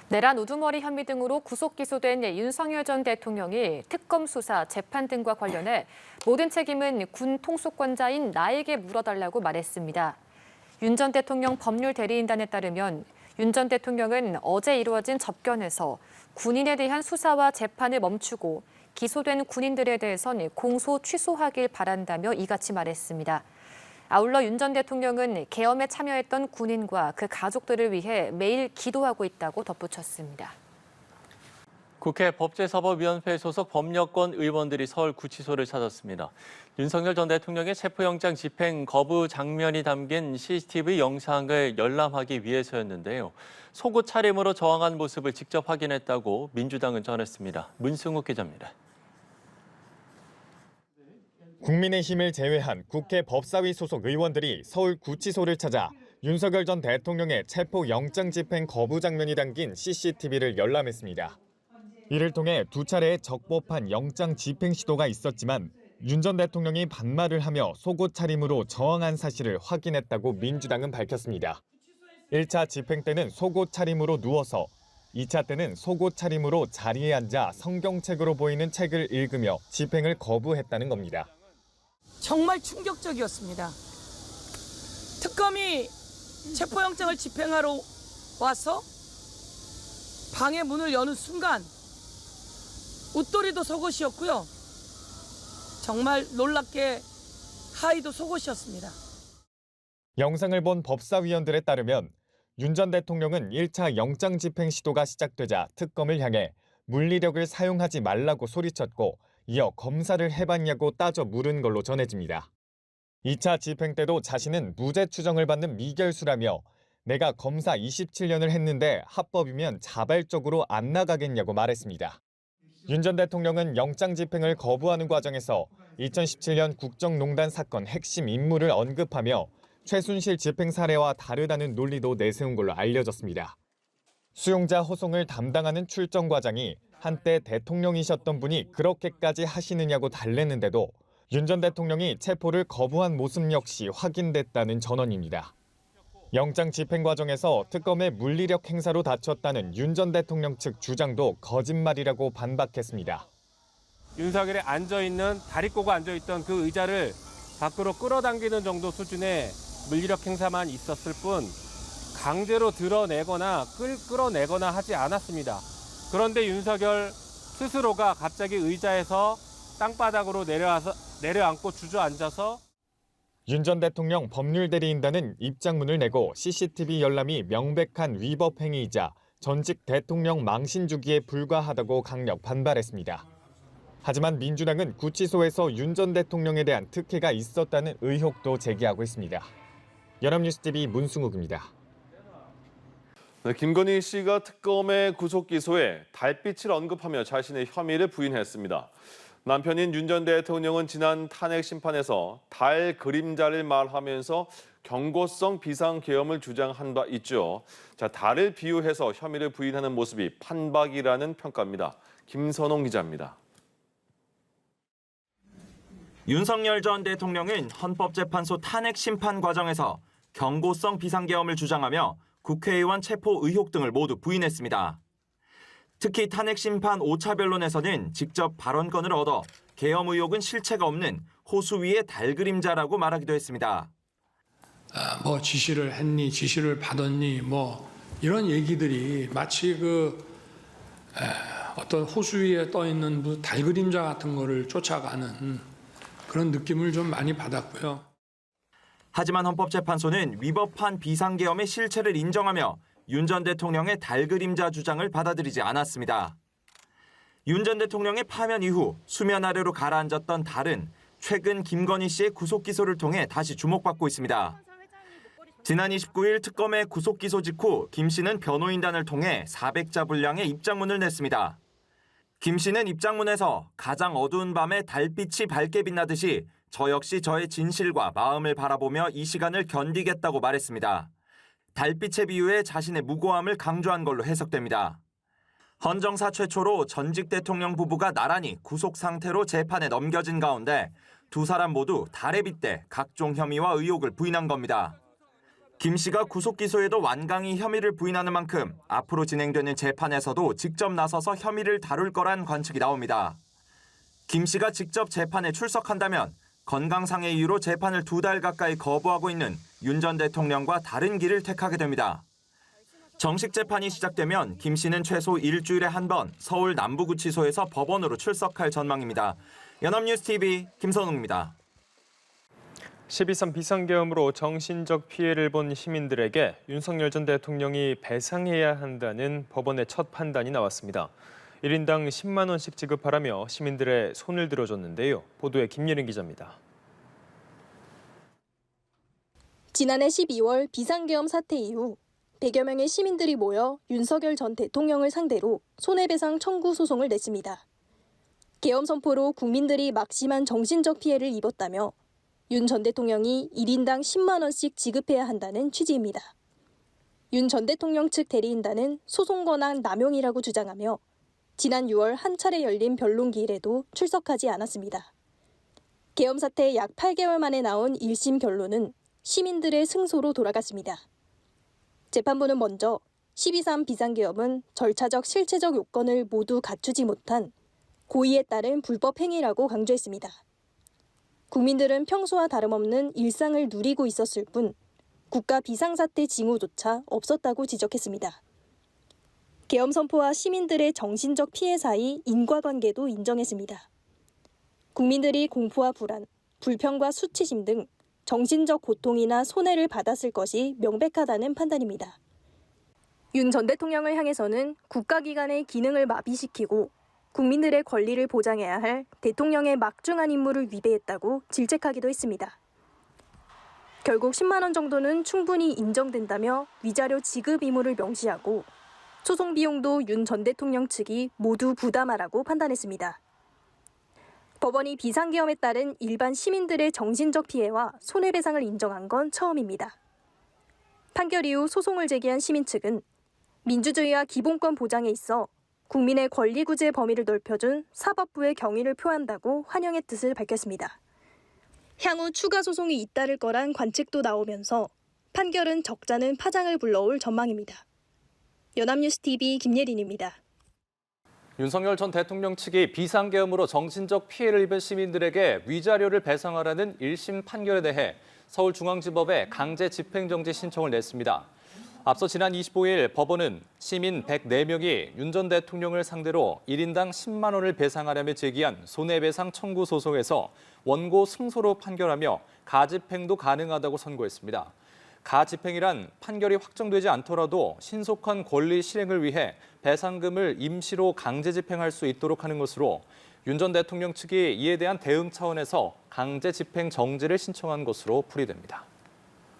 내란 우두머리 혐의 등으로 구속 기소된 윤석열 전 대통령이 특검 수사, 재판 등과 관련해 모든 책임은 군 통수권자인 나에게 물어달라고 말했습니다. 윤 전 대통령 법률 대리인단에 따르면 윤 전 대통령은 어제 이루어진 접견에서 군인에 대한 수사와 재판을 멈추고 기소된 군인들에 대해선 공소 취소하길 바란다며 이같이 말했습니다. 아울러 윤 전 대통령은 계엄에 참여했던 군인과 그 가족들을 위해 매일 기도하고 있다고 덧붙였습니다. 국회 법제사법위원회 소속 법여권 의원들이 서울 구치소를 찾았습니다. 윤석열 전 대통령의 체포영장 집행 거부 장면이 담긴 CCTV 영상을 열람하기 위해서였는데요. 속옷 차림으로 저항한 모습을 직접 확인했다고 민주당은 전했습니다. 문승욱 기자입니다. 국민의힘을 제외한 국회 법사위 소속 의원들이 서울 구치소를 찾아 윤석열 전 대통령의 체포영장 집행 거부 장면이 담긴 CCTV를 열람했습니다. 이를 통해 두 차례의 적법한 영장 집행 시도가 있었지만 윤 전 대통령이 반말을 하며 속옷 차림으로 저항한 사실을 확인했다고 민주당은 밝혔습니다. 1차 집행 때는 속옷 차림으로 누워서 2차 때는 속옷 차림으로 자리에 앉아 성경책으로 보이는 책을 읽으며 집행을 거부했다는 겁니다. 정말 충격적이었습니다. 특검이 체포영장을 집행하러 와서 방의 문을 여는 순간 웃돌이도 속옷이었고요. 정말 놀랍게 하의도 속옷이었습니다. 영상을 본 법사위원들에 따르면 윤 전 대통령은 1차 영장 집행 시도가 시작되자 특검을 향해 물리력을 사용하지 말라고 소리쳤고 이어 검사를 해봤냐고 따져 물은 걸로 전해집니다. 2차 집행 때도 자신은 무죄 추정을 받는 미결수라며 내가 검사 27년을 했는데 합법이면 자발적으로 안 나가겠냐고 말했습니다. 윤 전 대통령은 영장 집행을 거부하는 과정에서 2017년 국정농단 사건 핵심 인물을 언급하며 최순실 집행 사례와 다르다는 논리도 내세운 걸로 알려졌습니다. 수용자 호송을 담당하는 출정 과장이 한때 대통령이셨던 분이 그렇게까지 하시느냐고 달랬는데도 윤 전 대통령이 체포를 거부한 모습 역시 확인됐다는 전언입니다. 영장 집행 과정에서 특검의 물리력 행사로 다쳤다는 윤 전 대통령 측 주장도 거짓말이라고 반박했습니다. 윤석열이 다리 꼬고 앉아있던 그 의자를 밖으로 끌어당기는 정도 수준의 물리력 행사만 있었을 뿐 강제로 드러내거나 끌어내거나 하지 않았습니다. 그런데 윤석열 스스로가 갑자기 의자에서 땅바닥으로 내려앉고 주저앉아서 윤 전 대통령 법률 대리인단은 입장문을 내고 CCTV 열람이 명백한 위법 행위이자 전직 대통령 망신 주기에 불과하다고 강력 반발했습니다. 하지만 민주당은 구치소에서 윤 전 대통령에 대한 특혜가 있었다는 의혹도 제기하고 있습니다. 연합뉴스TV 문승욱입니다. 네, 김건희 씨가 특검의 구속 기소에 달빛을 언급하며 자신의 혐의를 부인했습니다. 남편인 윤 전 대통령은 지난 탄핵 심판에서 달 그림자를 말하면서 경고성 비상계엄을 주장한 바 있죠. 달을 비유해서 혐의를 부인하는 모습이 판박이라는 평가입니다. 김선홍 기자입니다. 윤석열 전 대통령은 헌법재판소 탄핵 심판 과정에서 경고성 비상계엄을 주장하며 국회의원 체포 의혹 등을 모두 부인했습니다. 특히 탄핵 심판 5차 변론에서는 직접 발언권을 얻어 계엄 의혹은 실체가 없는 호수 위의 달 그림자라고 말하기도 했습니다. 지시를 했니, 지시를 받았니, 이런 얘기들이 마치 어떤 호수 위에 떠 있는 달 그림자 같은 거를 쫓아가는 그런 느낌을 좀 많이 받았고요. 하지만 헌법재판소는 위법한 비상계엄의 실체를 인정하며 윤 전 대통령의 달 그림자 주장을 받아들이지 않았습니다. 윤 전 대통령의 파면 이후 수면 아래로 가라앉았던 달은 최근 김건희 씨의 구속 기소를 통해 다시 주목받고 있습니다. 지난 29일 특검의 구속 기소 직후 김 씨는 변호인단을 통해 400자 분량의 입장문을 냈습니다. 김 씨는 입장문에서 가장 어두운 밤에 달빛이 밝게 빛나듯이 저 역시 저의 진실과 마음을 바라보며 이 시간을 견디겠다고 말했습니다. 달빛의 비유에 자신의 무고함을 강조한 걸로 해석됩니다. 헌정사 최초로 전직 대통령 부부가 나란히 구속 상태로 재판에 넘겨진 가운데 두 사람 모두 달에 빗대 각종 혐의와 의혹을 부인한 겁니다. 김 씨가 구속 기소에도 완강히 혐의를 부인하는 만큼 앞으로 진행되는 재판에서도 직접 나서서 혐의를 다룰 거란 관측이 나옵니다. 김 씨가 직접 재판에 출석한다면 건강상의 이유로 재판을 2달 가까이 거부하고 있는 윤 전 대통령과 다른 길을 택하게 됩니다. 정식 재판이 시작되면 김 씨는 최소 일주일에 한 번 서울 남부구치소에서 법원으로 출석할 전망입니다. 연합뉴스TV 김선웅입니다. 12.3 비상계엄으로 정신적 피해를 본 시민들에게 윤석열 전 대통령이 배상해야 한다는 법원의 첫 판단이 나왔습니다. 1인당 10만 원씩 지급하라며 시민들의 손을 들어줬는데요. 보도에 김예린 기자입니다. 지난해 12월 비상계엄 사태 이후 100여 명의 시민들이 모여 윤석열 전 대통령을 상대로 손해배상 청구 소송을 냈습니다. 계엄 선포로 국민들이 막심한 정신적 피해를 입었다며 윤 전 대통령이 1인당 10만 원씩 지급해야 한다는 취지입니다. 윤 전 대통령 측 대리인단은 소송 권한 남용이라고 주장하며 지난 6월 한 차례 열린 변론기일에도 출석하지 않았습니다. 계엄 사태 약 8개월 만에 나온 1심 결론은 시민들의 승소로 돌아갔습니다. 재판부는 먼저 12.3 비상계엄은 절차적 실체적 요건을 모두 갖추지 못한 고의에 따른 불법 행위라고 강조했습니다. 국민들은 평소와 다름없는 일상을 누리고 있었을 뿐 국가 비상사태 징후조차 없었다고 지적했습니다. 계엄 선포와 시민들의 정신적 피해 사이 인과관계도 인정했습니다. 국민들이 공포와 불안, 불평과 수치심 등 정신적 고통이나 손해를 받았을 것이 명백하다는 판단입니다. 윤 전 대통령을 향해서는 국가기관의 기능을 마비시키고 국민들의 권리를 보장해야 할 대통령의 막중한 임무를 위배했다고 질책하기도 했습니다. 결국 10만 원 정도는 충분히 인정된다며 위자료 지급 의무를 명시하고 소송 비용도 윤 전 대통령 측이 모두 부담하라고 판단했습니다. 법원이 비상계엄에 따른 일반 시민들의 정신적 피해와 손해배상을 인정한 건 처음입니다. 판결 이후 소송을 제기한 시민 측은 민주주의와 기본권 보장에 있어 국민의 권리 구제 범위를 넓혀준 사법부의 경의를 표한다고 환영의 뜻을 밝혔습니다. 향후 추가 소송이 잇따를 거란 관측도 나오면서 판결은 적잖은 파장을 불러올 전망입니다. 연합뉴스TV 김예린입니다. 윤석열 전 대통령 측이 비상계엄으로 정신적 피해를 입은 시민들에게 위자료를 배상하라는 1심 판결에 대해 서울중앙지법에 강제 집행정지 신청을 냈습니다. 앞서 지난 25일 법원은 시민 104명이 윤 전 대통령을 상대로 1인당 10만 원을 배상하려며 제기한 손해배상 청구 소송에서 원고 승소로 판결하며 가집행도 가능하다고 선고했습니다. 가집행이란 판결이 확정되지 않더라도 신속한 권리 실행을 위해 배상금을 임시로 강제 집행할 수 있도록 하는 것으로 윤 전 대통령 측이 이에 대한 대응 차원에서 강제 집행 정지를 신청한 것으로 풀이됩니다.